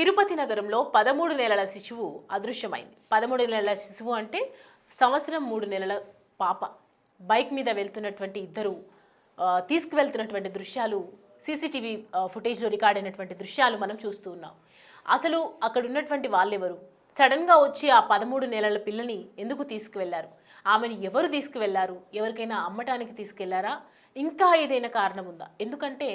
తిరుపతి నగరంలో 13 నెలల శిశువు అదృశ్యమైంది. 13 నెలల శిశువు అంటే సంవత్సరం 3 నెలల పాప. బైక్ మీద వెళ్తున్నటువంటి ఇద్దరు తీసుకువెళ్తున్నటువంటి దృశ్యాలు సీసీటీవీ ఫుటేజ్లో రికార్డ్ అయినటువంటి దృశ్యాలు మనం చూస్తూ ఉన్నాం. అసలు అక్కడ ఉన్నటువంటి వాళ్ళెవరు? సడన్గా వచ్చి ఆ 13 నెలల పిల్లని ఎందుకు తీసుకువెళ్లారు? ఆమెను ఎవరు తీసుకువెళ్లారు? ఎవరికైనా అమ్మటానికి తీసుకెళ్లారా? ఇంకా ఏదైనా కారణం ఉందా? ఎందుకంటే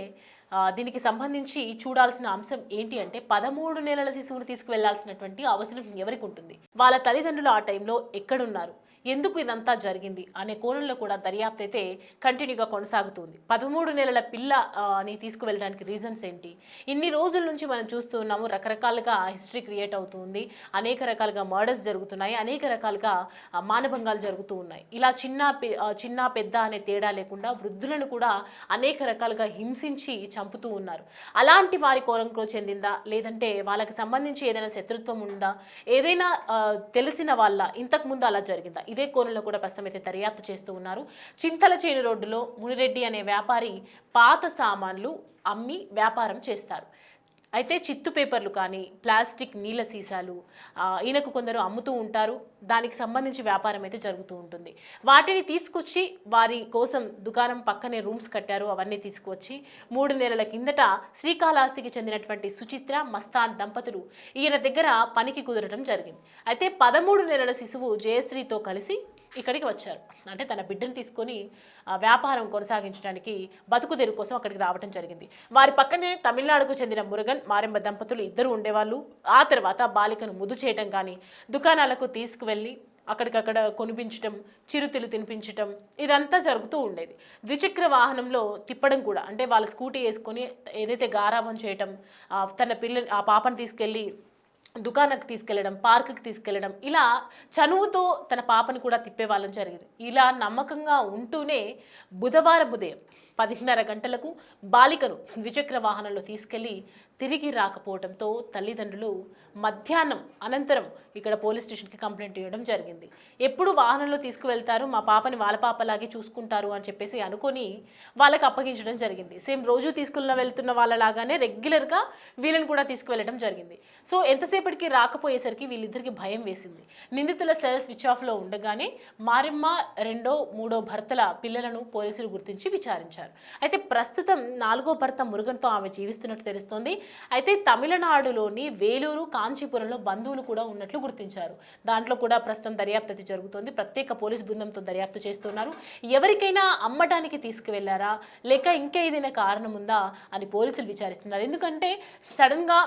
దీనికి సంబంధించి చూడాల్సిన అంశం ఏంటి అంటే 13 నెలల శిశువుని తీసుకువెళ్లాల్సినటువంటి అవసరం ఎవరికి ఉంటుంది? వాళ్ళ తల్లిదండ్రులు ఆ టైంలో ఎక్కడున్నారు? ఎందుకు ఇదంతా జరిగింది అనే కోణంలో కూడా దర్యాప్తు అయితే కంటిన్యూగా కొనసాగుతుంది. 13 నెలల పిల్ల అని తీసుకువెళ్ళడానికి రీజన్స్ ఏంటి? ఇన్ని రోజుల నుంచి మనం చూస్తూ ఉన్నాము, రకరకాలుగా హిస్టరీ క్రియేట్ అవుతుంది, అనేక రకాలుగా మర్డర్స్ జరుగుతున్నాయి, అనేక రకాలుగా మానభంగాలు జరుగుతూ ఉన్నాయి. ఇలా చిన్న పెద్ద అనే తేడా లేకుండా వృద్ధులను కూడా అనేక రకాలుగా హింసించి చంపుతూ ఉన్నారు. అలాంటి వారి కోణంలో చెందిందా, లేదంటే వాళ్ళకి సంబంధించి ఏదైనా శత్రుత్వం ఉందా, ఏదైనా తెలిసిన వాళ్ళ ఇంతకుముందు అలా జరిగిందా? ఇదే కోణంలో కూడా ప్రస్తుతం అయితే దర్యాప్తు చేస్తూ ఉన్నారు. చింతలచేని రోడ్డులో మునిరెడ్డి అనే వ్యాపారి పాత సామాన్లు అమ్మి వ్యాపారం చేస్తారు. అయితే చిత్తు పేపర్లు కానీ ప్లాస్టిక్ నీళ్ళ సీసాలు ఈయనకు కొందరు అమ్ముతూ ఉంటారు. దానికి సంబంధించి వ్యాపారం అయితే జరుగుతూ ఉంటుంది. వాటిని తీసుకొచ్చి వారి కోసం దుకాణం పక్కనే రూమ్స్ కట్టారు. అవన్నీ తీసుకువచ్చి 3 నెలల కిందట శ్రీకాళహస్తికి చెందినటువంటి సుచిత్ర మస్తాన్ దంపతులు ఈయన దగ్గర పనికి కుదరడం జరిగింది. అయితే 13 నెలల శిశువు జయశ్రీతో కలిసి ఇక్కడికి వచ్చారు. అంటే తన బిడ్డను తీసుకొని వ్యాపారం కొనసాగించడానికి బతుకుదెరు కోసం అక్కడికి రావడం జరిగింది. వారి పక్కనే తమిళనాడుకు చెందిన మురుగన్ మారెంబ దంపతులు ఇద్దరు ఉండేవాళ్ళు. ఆ తర్వాత బాలికను ముద్దు చేయడం కానీ, దుకాణాలకు తీసుకువెళ్ళి అక్కడికక్కడ కొనిపించటం, చిరుతిలు తినిపించటం, ఇదంతా జరుగుతూ ఉండేది. ద్విచక్ర వాహనంలో తిప్పడం కూడా, అంటే వాళ్ళ స్కూటీ వేసుకొని ఏదైతే గారాబం చేయటం, ఆ పాపను తీసుకెళ్ళి దుకాణానికి తీసుకెళ్లడం, పార్కుకి తీసుకెళ్లడం, ఇలా చనువుతో తన పాపను కూడా తిప్పేవాళ్ళని జరిగింది. ఇలా నమ్మకంగా ఉంటూనే బుధవారం ఉదయం 10:30 గంటలకు బాలికను ద్విచక్ర వాహనంలో తీసుకెళ్లి తిరిగి రాకపోవడంతో తల్లిదండ్రులు మధ్యాహ్నం అనంతరం ఇక్కడ పోలీస్ స్టేషన్కి కంప్లైంట్ ఇవ్వడం జరిగింది. ఎప్పుడు వాహనంలో తీసుకువెళ్తారు, మా పాపని వాళ్ళ పాపలాగే చూసుకుంటారు అని చెప్పేసి అనుకొని వాళ్ళకి అప్పగించడం జరిగింది. సేమ్ రోజు వెళ్తున్న వాళ్ళలాగానే రెగ్యులర్గా వీళ్ళని కూడా తీసుకువెళ్ళడం జరిగింది. సో ఎంతసేపటికి రాకపోయేసరికి వీళ్ళిద్దరికి భయం వేసింది. నిందితుల సెల్ స్విచ్ ఆఫ్లో ఉండగానే మారెమ్మ రెండో మూడో భర్తల పిల్లలను పోలీసులు గుర్తించి విచారించారు. అయితే ప్రస్తుతం 4వ భర్త మురుగన్తో ఆమె జీవిస్తున్నట్టు తెలుస్తోంది. అయితే తమిళనాడులోని వేలూరు, కాంచీపురంలో బంధువులు కూడా ఉన్నట్లు గుర్తించారు. దాంట్లో కూడా ప్రస్తుతం దర్యాప్తు జరుగుతోంది. ప్రత్యేక పోలీస్ బృందంతో దర్యాప్తు చేస్తున్నారు. ఎవరికైనా అమ్మటానికి తీసుకువెళ్లారా, లేక ఇంకా ఏదైనా కారణం ఉందా అని పోలీసులు విచారిస్తున్నారు. ఎందుకంటే సడన్గా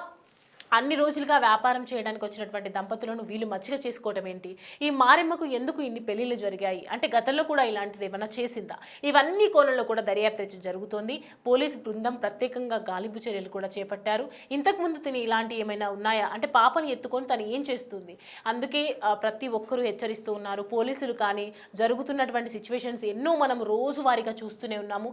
అన్ని రోజులుగా వ్యాపారం చేయడానికి వచ్చినటువంటి దంపతులను వీళ్ళు మచ్చిక చేసుకోవడం ఏంటి? ఈ మారెమ్మకు ఎందుకు ఇన్ని పెళ్లిళ్ళు జరిగాయి? అంటే గతంలో కూడా ఇలాంటిది ఏమైనా చేసిందా? ఇవన్నీ కోణంలో కూడా దర్యాప్తు జరుగుతోంది. పోలీసు బృందం ప్రత్యేకంగా గాలింపు చర్యలు కూడా చేపట్టారు. ఇంతకుముందు తిని ఇలాంటి ఏమైనా ఉన్నాయా, అంటే పాపని ఎత్తుకొని తను ఏం చేస్తుంది? అందుకే ప్రతి ఒక్కరూ హెచ్చరిస్తూ ఉన్నారు. పోలీసులు కానీ జరుగుతున్నటువంటి సిచ్యువేషన్స్ ఎన్నో మనం రోజువారీగా చూస్తూనే ఉన్నాము.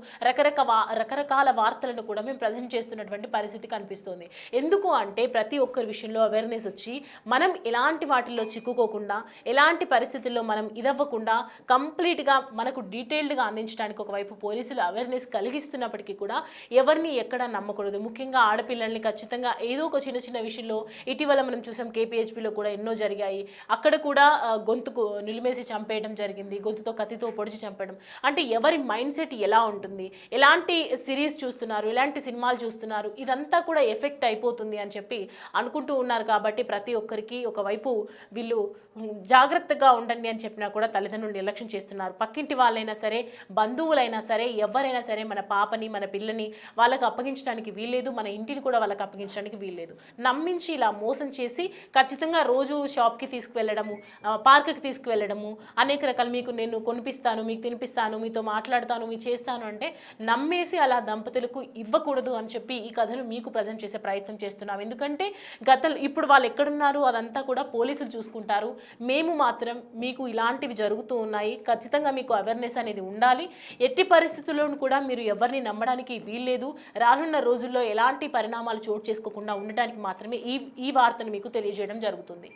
రకరకాల వార్తలను కూడా మేము ప్రజెంట్ చేస్తున్నటువంటి పరిస్థితి కనిపిస్తోంది. ఎందుకు అంటే ప్రతి ఒక్కరి విషయంలో అవేర్నెస్ వచ్చి మనం ఎలాంటి వాటిల్లో చిక్కుకోకుండా, ఎలాంటి పరిస్థితుల్లో మనం ఇదవ్వకుండా కంప్లీట్గా మనకు డీటెయిల్డ్గా అందించడానికి ఒకవైపు పోలీసులు అవేర్నెస్ కలిగిస్తున్నప్పటికీ కూడా ఎవరిని ఎక్కడ నమ్మకూడదు. ముఖ్యంగా ఆడపిల్లల్ని ఖచ్చితంగా ఏదో ఒక చిన్న విషయంలో ఇటీవల మనం చూసాం, కేపీహెచ్పీలో కూడా ఎన్నో జరిగాయి. అక్కడ కూడా గొంతుకు నిలిమేసి చంపేయడం జరిగింది, గొంతుతో కత్తితో పొడిచి చంపడం. అంటే ఎవరి మైండ్ సెట్ ఎలా ఉంటుంది, ఎలాంటి సిరీస్ చూస్తున్నారు, ఎలాంటి సినిమాలు చూస్తున్నారు, ఇదంతా కూడా ఎఫెక్ట్ అయిపోతుంది అని చెప్పి అనుకుంటూ ఉన్నారు. కాబట్టి ప్రతి ఒక్కరికి ఒకవైపు వీళ్ళు జాగ్రత్తగా ఉండండి అని చెప్పినా కూడా తల్లిదండ్రులు నిర్లక్ష్యం చేస్తున్నారు. పక్కింటి వాళ్ళైనా సరే, బంధువులైనా సరే, ఎవరైనా సరే మన పాపని, మన పిల్లని వాళ్ళకు అప్పగించడానికి వీల్లేదు, మన ఇంటిని కూడా వాళ్ళకి అప్పగించడానికి వీల్లేదు. నమ్మించి ఇలా మోసం చేసి ఖచ్చితంగా రోజు షాప్కి తీసుకువెళ్ళడము, పార్కుకి తీసుకువెళ్ళడము, అనేక రకాలు మీకు నేను కొనిపిస్తాను, మీకు తినిపిస్తాను, మీతో మాట్లాడతాను, మీ చేస్తాను అంటే నమ్మేసి అలా దంపతులకు ఇవ్వకూడదు అని చెప్పి ఈ కథను మీకు ప్రజెంట్ చేసే ప్రయత్నం చేస్తున్నాం. ఎందుకంటే ఇప్పుడు వాళ్ళు ఎక్కడున్నారు అదంతా కూడా పోలీసులు చూసుకుంటారు. మేము మాత్రం మీకు ఇలాంటివి జరుగుతూ ఉన్నాయి, ఖచ్చితంగా మీకు అవేర్నెస్ అనేది ఉండాలి. ఎట్టి పరిస్థితుల్లోనూ కూడా మీరు ఎవరిని నమ్మడానికి వీల్లేదు. రానున్న రోజుల్లో ఎలాంటి పరిణామాలు చోటు చేసుకోకుండా ఉండటానికి మాత్రమే ఈ వార్తను మీకు తెలియజేయడం జరుగుతుంది.